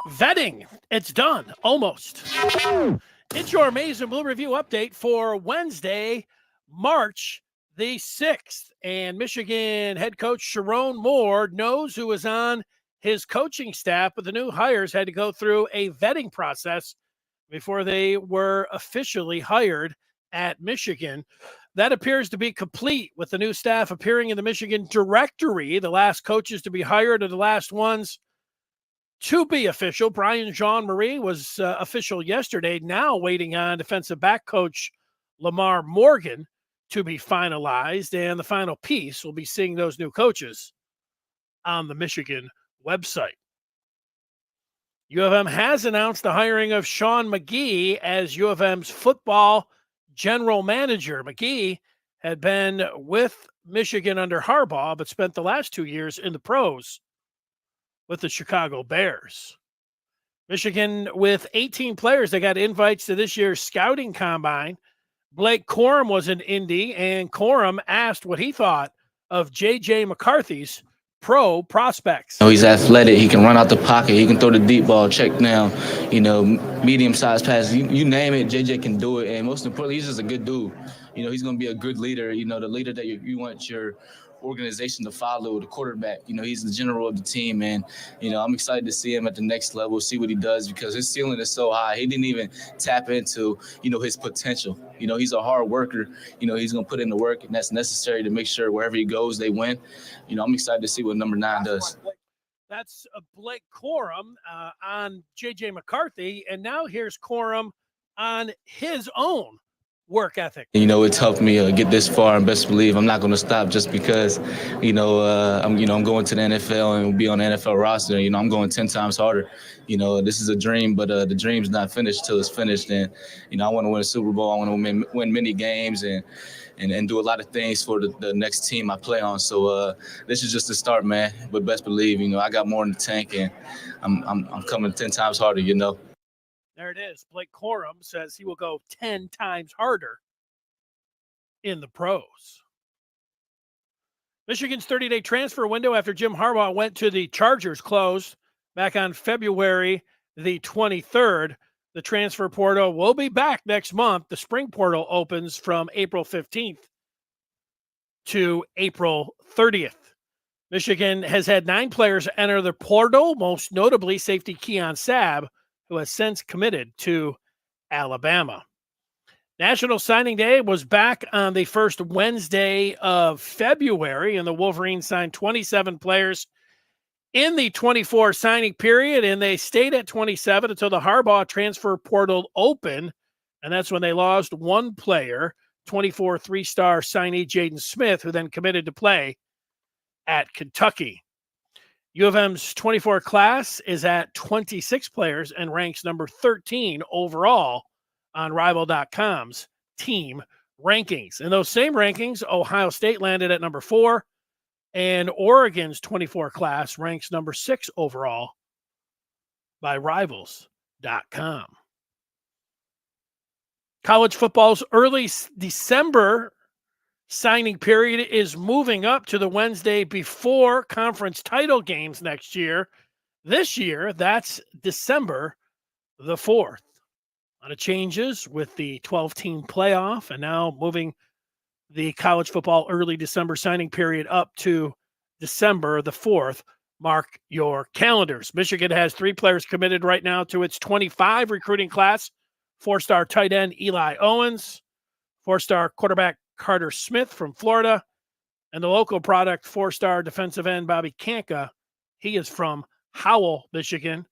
Vetting, it's done, almost. It's your Maize and Blue Review update for Wednesday, March the 6th. And Michigan head coach Sharon Moore knows who is on his coaching staff, but the new hires had to go through a vetting process before they were officially hired at Michigan. That appears to be complete with the new staff appearing in the Michigan directory. The last coaches to be hired are the last ones to be official. Brian Jean-Marie was official yesterday, now waiting on defensive back coach Lamar Morgan to be finalized, and the final piece will be seeing those new coaches on the Michigan website. U of M has announced the hiring of Sean McGee as U of M's football general manager. McGee had been with Michigan under Harbaugh, but spent the last 2 years in the pros with the Chicago Bears. Michigan with 18 players that got invites to this year's scouting combine. Blake Corum was in Indy, and Corum asked what he thought of J.J. McCarthy's pro prospects. He's athletic. He can run out the pocket. He can throw the deep ball, check down, medium-sized passes. You name it, JJ can do it. And most importantly, he's just a good dude. He's going to be a good leader, the leader that you want your organization to follow, the quarterback. He's the general of the team, and I'm excited to see him at the next level, see what he does, because his ceiling is so high. He didn't even tap into his potential. He's a hard worker. He's gonna put in the work, and that's necessary to make sure wherever he goes they win. I'm excited to see what number 9 does. That's Blake Corum on J.J. McCarthy, and now here's Corum on his own work ethic. It's helped me get this far, and best believe I'm not going to stop just because, I'm going to the NFL and be on the NFL roster. I'm going 10 times harder. This is a dream, but the dream's not finished till it's finished. And, I want to win a Super Bowl. I want to win many games and do a lot of things for the next team I play on. So this is just the start, man. But best believe, I got more in the tank, and I'm coming 10 times harder, There it is. Blake Corum says he will go 10 times harder in the pros. Michigan's 30-day transfer window after Jim Harbaugh went to the Chargers closed back on February the 23rd. The transfer portal will be back next month. The spring portal opens from April 15th to April 30th. Michigan has had 9 players enter the portal, most notably safety Keon Sabb, who has since committed to Alabama. National Signing Day was back on the first Wednesday of February, and the Wolverines signed 27 players in the 24 signing period, and they stayed at 27 until the Harbaugh transfer portal opened, and that's when they lost one player, 24 three-star signee Jaden Smith, who then committed to play at Kentucky. U of M's 24 class is at 26 players and ranks number 13 overall on Rival.com's team rankings. In those same rankings, Ohio State landed at number 4, and Oregon's 24 class ranks number 6 overall by Rivals.com. College football's early December signing period is moving up to the Wednesday before conference title games next year. This year, that's December the 4th. A lot of changes with the 12-team playoff, and now moving the college football early December signing period up to December the 4th. Mark your calendars. Michigan has 3 players committed right now to its 25 recruiting class. 4-star tight end Eli Owens, 4-star quarterback Carter Smith from Florida, and the local product 4-star defensive end Bobby Kanka. He is from Howell, Michigan.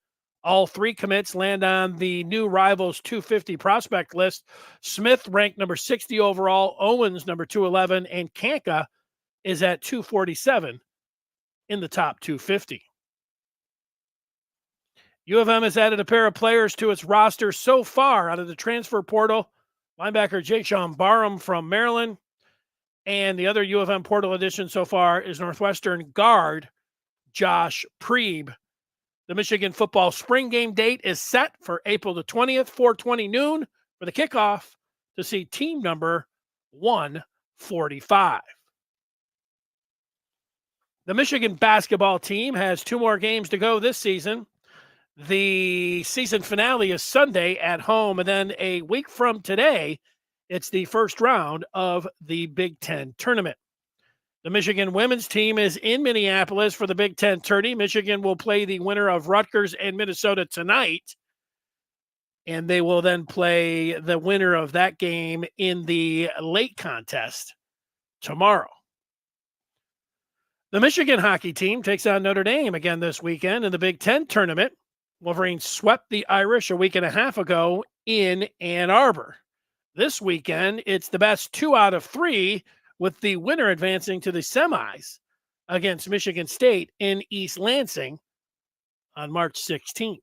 All 3 commits land on the new Rivals 250 prospect list. Smith ranked number 60 overall, Owens number 211, and Kanka is at 247 in the top 250. U of M has added a pair of players to its roster so far out of the transfer portal. Linebacker Jake Barham from Maryland. And the other U of M portal addition so far is Northwestern guard Josh Preeb. The Michigan football spring game date is set for April the 20th, 4:20 noon for the kickoff to see team number 145. The Michigan basketball team has 2 more games to go this season. The season finale is Sunday at home, and then a week from today, it's the first round of the Big Ten tournament. The Michigan women's team is in Minneapolis for the Big Ten tourney. Michigan will play the winner of Rutgers and Minnesota tonight, and they will then play the winner of that game in the late contest tomorrow. The Michigan hockey team takes on Notre Dame again this weekend in the Big Ten tournament. Wolverines swept the Irish a week and a half ago in Ann Arbor. This weekend, it's the best 2 out of 3, with the winner advancing to the semis against Michigan State in East Lansing on March 16th.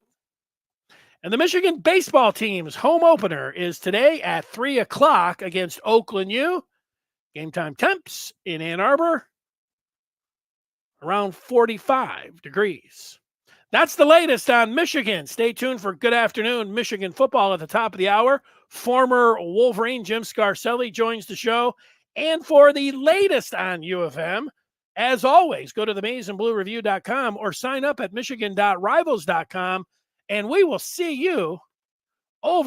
And the Michigan baseball team's home opener is today at 3 o'clock against Oakland U. Game time temps in Ann Arbor, around 45 degrees. That's the latest on Michigan. Stay tuned for Good Afternoon Michigan football at the top of the hour. Former Wolverine Jim Scarcelli joins the show. And for the latest on U of M, as always, go to themaizeandbluereview.com or sign up at michigan.rivals.com, and we will see you over